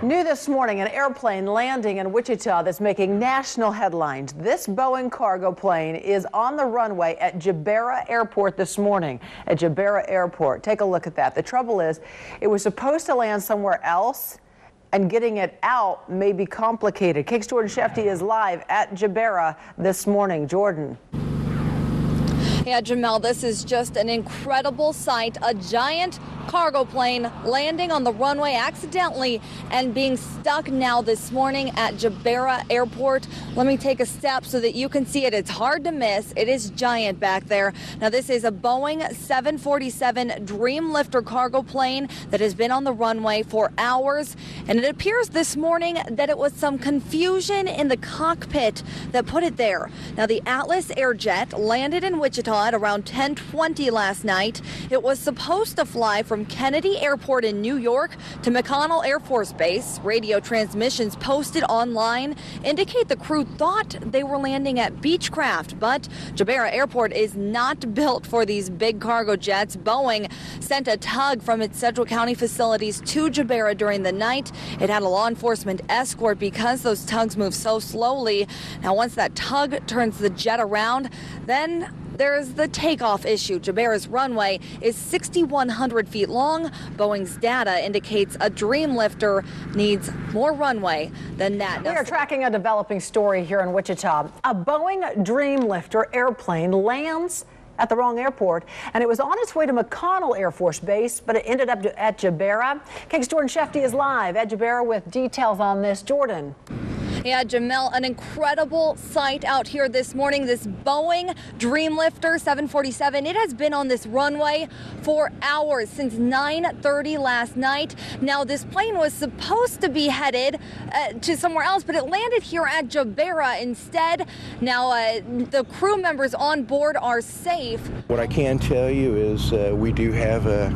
New this morning, an airplane landing in Wichita that's making national headlines. This Boeing cargo plane is on the runway at Jabara Airport this morning. At Jabara Airport. Take a look at that. The trouble is, it was supposed to land somewhere else, and getting it out may be complicated. KAKE's Jordan Shefty is live at Jabara this morning. Jordan. Yeah, Jamel, this is just an incredible sight. A giant cargo plane landing on the runway accidentally and being stuck now this morning at Jabara Airport. Let me take a step so that you can see it. It's hard to miss. It is giant back there. Now, this is a Boeing 747 Dreamlifter cargo plane that has been on the runway for hours. And it appears this morning that it was some confusion in the cockpit that put it there. Now, the Atlas Airjet landed in Wichita at around 10:20 last night. It was supposed to fly from Kennedy Airport in New York to McConnell Air Force Base. Radio transmissions posted online indicate the crew thought they were landing at Beechcraft, but Jabara Airport is not built for these big cargo jets. Boeing sent a tug from its Central County facilities to Jabara during the night. It had a law enforcement escort because those tugs move so slowly. Now, once that tug turns the jet around, then there's the takeoff issue. Jabara's runway is 6,100 feet long. Boeing's data indicates a Dreamlifter needs more runway than that. We are tracking a developing story here in Wichita. A Boeing Dreamlifter airplane lands at the wrong airport, and it was on its way to McConnell Air Force Base, but it ended up at Jabara. KAKE's Jordan Shefty is live at Jabara with details on this. Jordan. Yeah, Jamel, an incredible sight out here this morning. This Boeing Dreamlifter 747, it has been on this runway for hours, since 9:30 last night. Now, this plane was supposed to be headed to somewhere else, but it landed here at Jabara instead. Now, the crew members on board are safe. What I can tell you is we do have a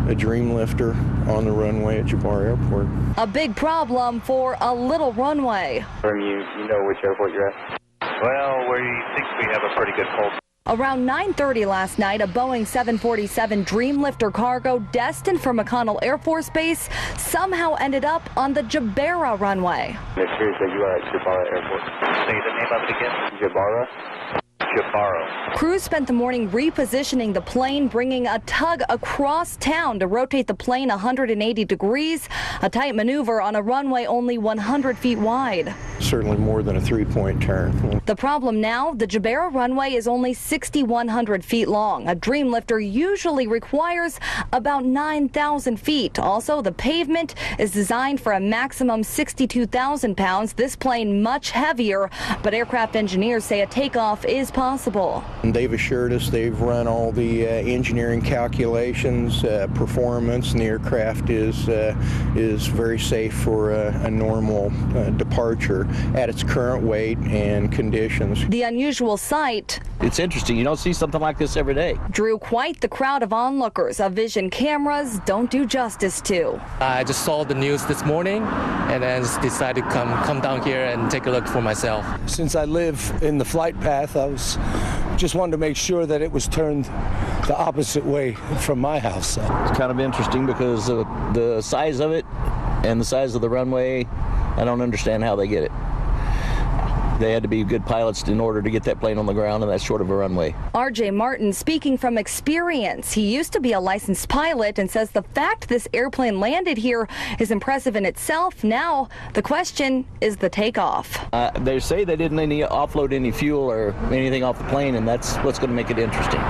Dreamlifter on the runway at Jabara Airport. A big problem for a little runway. You know which airport you're at? Well, we think we have a pretty good pulse. Around 9:30 last night, a Boeing 747 Dreamlifter cargo destined for McConnell Air Force Base somehow ended up on the Jabara runway. It appears that you are at Jabara Airport. Say the name of it again. Jabara? Jabara. Crews spent the morning repositioning the plane, bringing a tug across town to rotate the plane 180 degrees, a tight maneuver on a runway only 100 feet wide. Certainly more than a three-point turn. The problem now, the Jabara runway is only 6,100 feet long. A Dreamlifter usually requires about 9,000 feet. Also, the pavement is designed for a maximum 62,000 pounds. This plane much heavier, but aircraft engineers say a takeoff is possible. And they've assured us they've run all the engineering calculations, performance, and the aircraft is very safe for a normal departure at its current weight and conditions. The unusual sight. It's interesting. You don't see something like this every day. Drew quite the crowd of onlookers. A vision cameras don't do justice to. I just saw the news this morning and then decided to come down here and take a look for myself. Since I live in the flight path, I just wanted to make sure that it was turned the opposite way from my house. It's kind of interesting because of the size of it and the size of the runway. I don't understand how they get it. They had to be good pilots in order to get that plane on the ground and that short of a runway. R.J. Martin speaking from experience. He used to be a licensed pilot and says the fact this airplane landed here is impressive in itself. Now, the question is the takeoff. They say they didn't offload any fuel or anything off the plane, and that's what's going to make it interesting.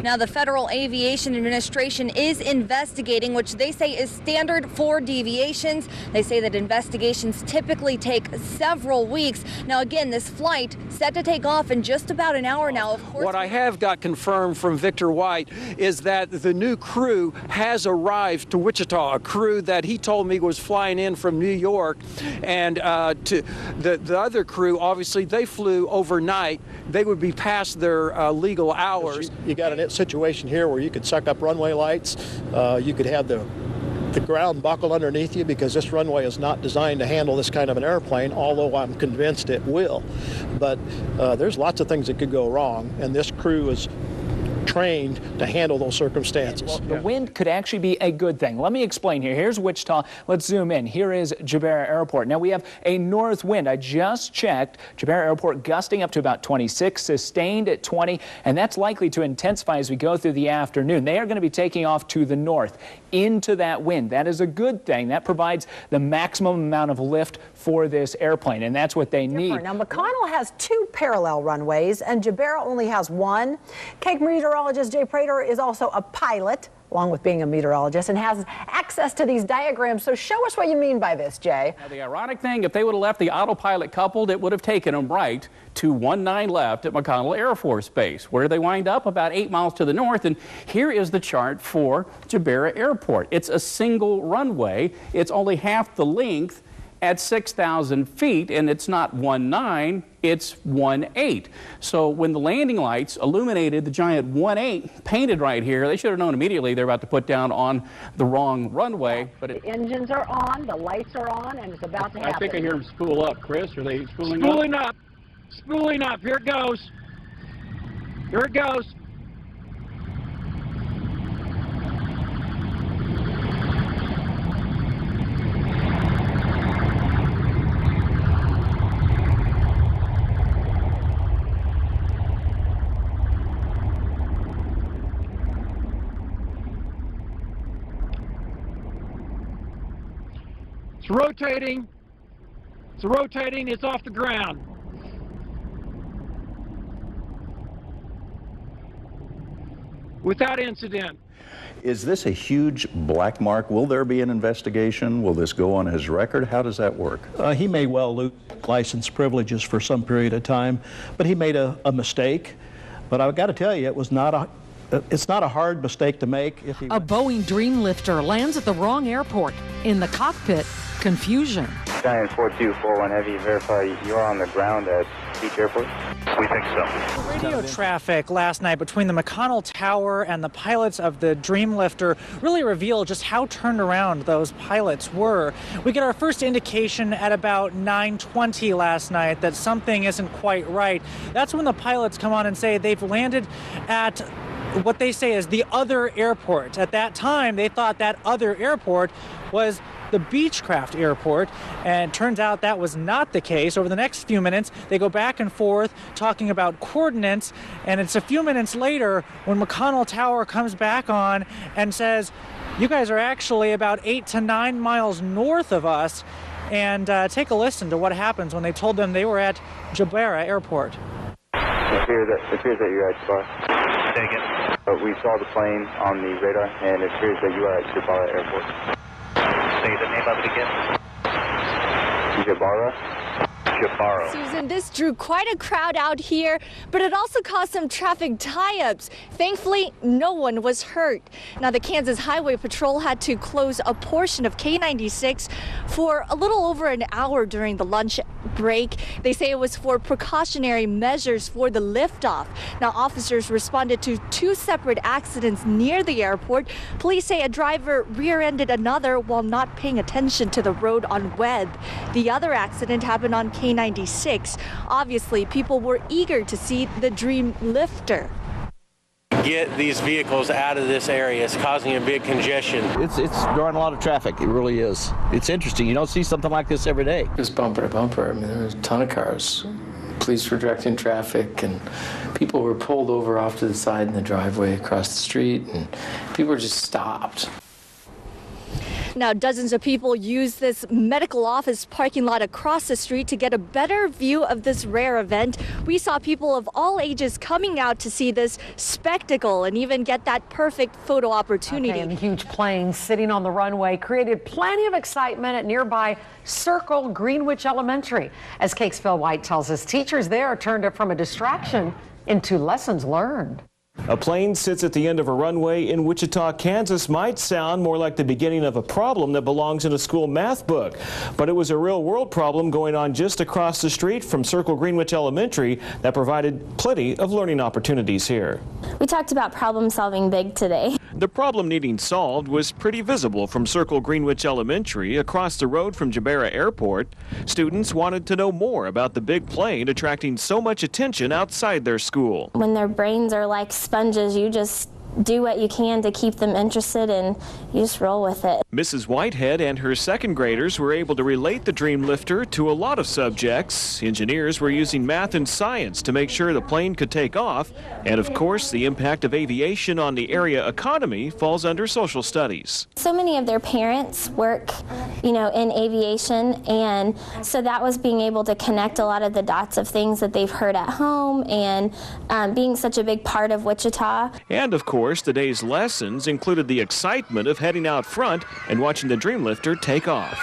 Now, the Federal Aviation Administration is investigating, which they say is standard for deviations. They say that investigations typically take several weeks. Now, again, this flight set to take off in just about an hour now. Of course, what I have got confirmed from Victor White is that the new crew has arrived to Wichita, a crew that he told me was flying in from New York. And to the other crew, obviously, they flew overnight. They would be past their legal hours. You got a situation here where you could suck up runway lights. You could have the ground buckle underneath you because this runway is not designed to handle this kind of an airplane, although I'm convinced it will. But there's lots of things that could go wrong, and this crew is trained to handle those circumstances. Well, the wind could actually be a good thing. Let me explain here. Here's Wichita. Let's zoom in. Here is Jabera Airport. Now we have a north wind. I just checked. Jabera Airport gusting up to about 26, sustained at 20, and that's likely to intensify as we go through the afternoon. They are going to be taking off to the north into that wind. That is a good thing. That provides the maximum amount of lift for this airplane, and that's what they need. Now, McConnell has 2 parallel runways, and Jabera only has 1. KAKE meteorologist Jay Prater is also a pilot, along with being a meteorologist, and has access to these diagrams. So show us what you mean by this, Jay. Now, the ironic thing, if they would have left the autopilot coupled, it would have taken them right to 19 left at McConnell Air Force Base. Where they wind up? About 8 miles to the north. And here is the chart for Jabera Airport. It's a single runway. It's only half the length at 6,000 feet, and it's not 19, it's 18. So when the landing lights illuminated the giant 18 painted right here, they should have known immediately they're about to put down on the wrong runway. But the engines are on, the lights are on, and it's about to happen. I think I hear them spool up. Chris, are they spooling up? Spooling up. Spooling up. Here it goes. Here it goes. It's rotating. It's rotating. It's off the ground. Without incident. Is this a huge black mark? Will there be an investigation? Will this go on his record? How does that work? He may well lose license privileges for some period of time, but he made a mistake. But I've got to tell you, it's not a hard mistake to make. A Boeing Dreamlifter lands at the wrong airport. In the cockpit, confusion. Giant 4241 Heavy, verify you are on the ground at Beach Airport? We think so. Radio traffic last night between the McConnell Tower and the pilots of the Dreamlifter really revealed just how turned around those pilots were. We get our first indication at about 9:20 last night that something isn't quite right. That's when the pilots come on and say they've landed at what they say is the other airport. At that time, they thought that other airport was the Beechcraft Airport, and it turns out that was not the case. Over the next few minutes, they go back and forth talking about coordinates, and it's a few minutes later when McConnell Tower comes back on and says, you guys are actually about 8 to 9 miles north of us, and take a listen to what happens when they told them they were at Jabera Airport. It appears that you're at Jabara. Take it. But we saw the plane on the radar, and it appears that you are at Jabara Airport. Say the name of it again. Jabara. Susan, this drew quite a crowd out here, but it also caused some traffic tie-ups. Thankfully, no one was hurt. Now, the Kansas Highway Patrol had to close a portion of K96 for a little over an hour during the lunch break. They say it was for precautionary measures for the liftoff. Now, officers responded to 2 separate accidents near the airport. Police say a driver rear-ended another while not paying attention to the road on Webb. The other accident happened on K96. Obviously, people were eager to see the Dreamlifter. Get these vehicles out of this area. It's causing a big congestion. It's drawing a lot of traffic. It really is. It's interesting. You don't see something like this every day. Just bumper to bumper. I mean, there was a ton of cars. Police were directing traffic, and people were pulled over off to the side in the driveway across the street, and people were just stopped. Now, dozens of people use this medical office parking lot across the street to get a better view of this rare event. We saw people of all ages coming out to see this spectacle and even get that perfect photo opportunity. Okay, and the huge plane sitting on the runway created plenty of excitement at nearby Circle Greenwich Elementary. As KAKE's Phil White tells us, teachers there turned it from a distraction into lessons learned. A plane sits at the end of a runway in Wichita, Kansas might sound more like the beginning of a problem that belongs in a school math book. But it was a real-world problem going on just across the street from Circle Greenwich Elementary that provided plenty of learning opportunities here. We talked about problem solving big today. The problem needing solved was pretty visible from Circle Greenwich Elementary across the road from Jabera Airport. Students wanted to know more about the big plane attracting so much attention outside their school. When their brains are like sponges. You just do what you can to keep them interested, and you just roll with it. Mrs. Whitehead and her second graders were able to relate the Dreamlifter to a lot of subjects. Engineers were using math and science to make sure the plane could take off. And of course, the impact of aviation on the area economy falls under social studies. So many of their parents work, in aviation, and so that was being able to connect a lot of the dots of things that they've heard at home, and being such a big part of Wichita. And of course, the day's lessons included the excitement of heading out front and watching the Dreamlifter take off.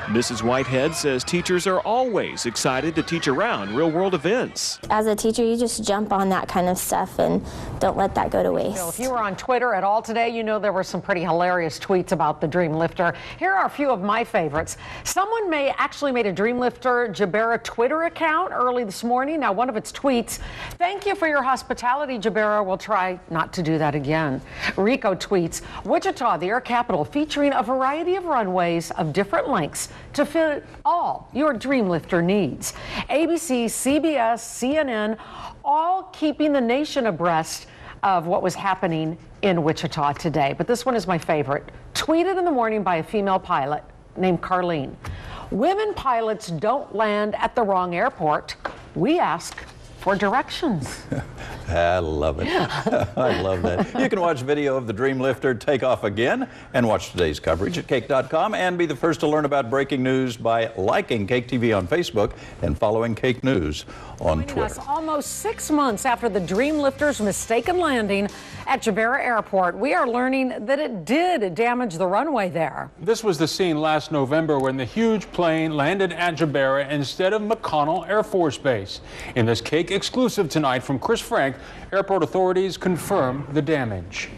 Mrs. Whitehead says teachers are always excited to teach around real-world events. As a teacher, you just jump on that kind of stuff and don't let that go to waste. If you were on Twitter at all today, you know there were some pretty hilarious tweets about the Dreamlifter. Here are a few of my favorites. Someone actually made a Dreamlifter Jabera Twitter account early this morning. Now, one of its tweets, "Thank you for your hospitality, Jabera. We'll try not to do that again." Rico tweets, "Wichita, the air capital, featuring a variety of runways of different lengths to fit all your Dreamlifter needs." ABC, CBS, CNN, all keeping the nation abreast of what was happening in Wichita today. But this one is my favorite. Tweeted in the morning by a female pilot named Carlene. "Women pilots don't land at the wrong airport. We ask for directions." I love it. I love that. You can watch video of the Dreamlifter take off again and watch today's coverage at KAKE.com and be the first to learn about breaking news by liking KAKE TV on Facebook and following KAKE News on Twitter. Almost 6 months after the Dreamlifter's mistaken landing at Jabera Airport, we are learning that it did damage the runway there. This was the scene last November when the huge plane landed at Jabera instead of McConnell Air Force Base. In this KAKE exclusive tonight from Chris Frank, airport authorities confirm the damage.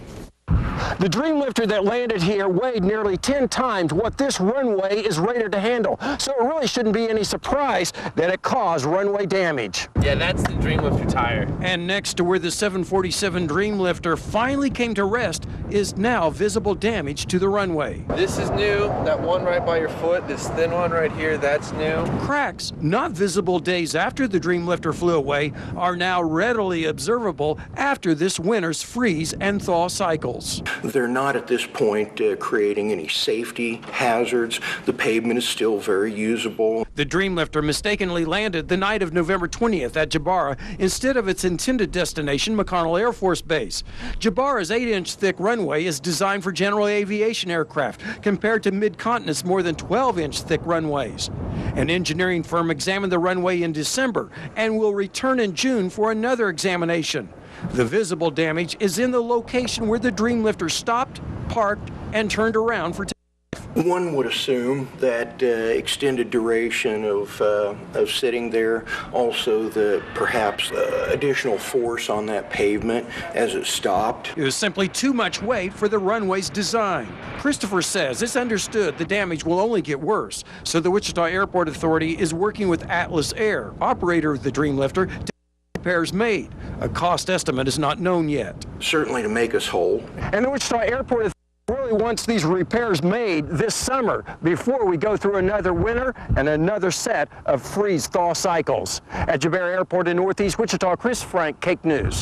The Dreamlifter that landed here weighed nearly 10 times what this runway is rated to handle, so it really shouldn't be any surprise that it caused runway damage. Yeah, that's the Dreamlifter tire. And next to where the 747 Dreamlifter finally came to rest is now visible damage to the runway. This is new. That one right by your foot, this thin one right here, that's new. Cracks, not visible days after the Dreamlifter flew away, are now readily observable after this winter's freeze and thaw cycles. They're not at this point creating any safety hazards. The pavement is still very usable. The Dreamlifter mistakenly landed the night of November 20th at Jabara instead of its intended destination, McConnell Air Force Base. Jabara's 8-inch thick runway is designed for general aviation aircraft compared to Mid-Continent's more than 12-inch thick runways. An engineering firm examined the runway in December and will return in June for another examination. The visible damage is in the location where the Dreamlifter stopped, parked, and turned around for takeoff. One would assume that extended duration of sitting there, also the perhaps additional force on that pavement as it stopped. It was simply too much weight for the runway's design. Christopher says it's understood the damage will only get worse, so the Wichita Airport Authority is working with Atlas Air, operator of the Dreamlifter, to repairs made. A cost estimate is not known yet. Certainly to make us whole. And the Wichita Airport really wants these repairs made this summer before we go through another winter and another set of freeze-thaw cycles. At Jabera Airport in Northeast Wichita, Chris Frank, KAKE News.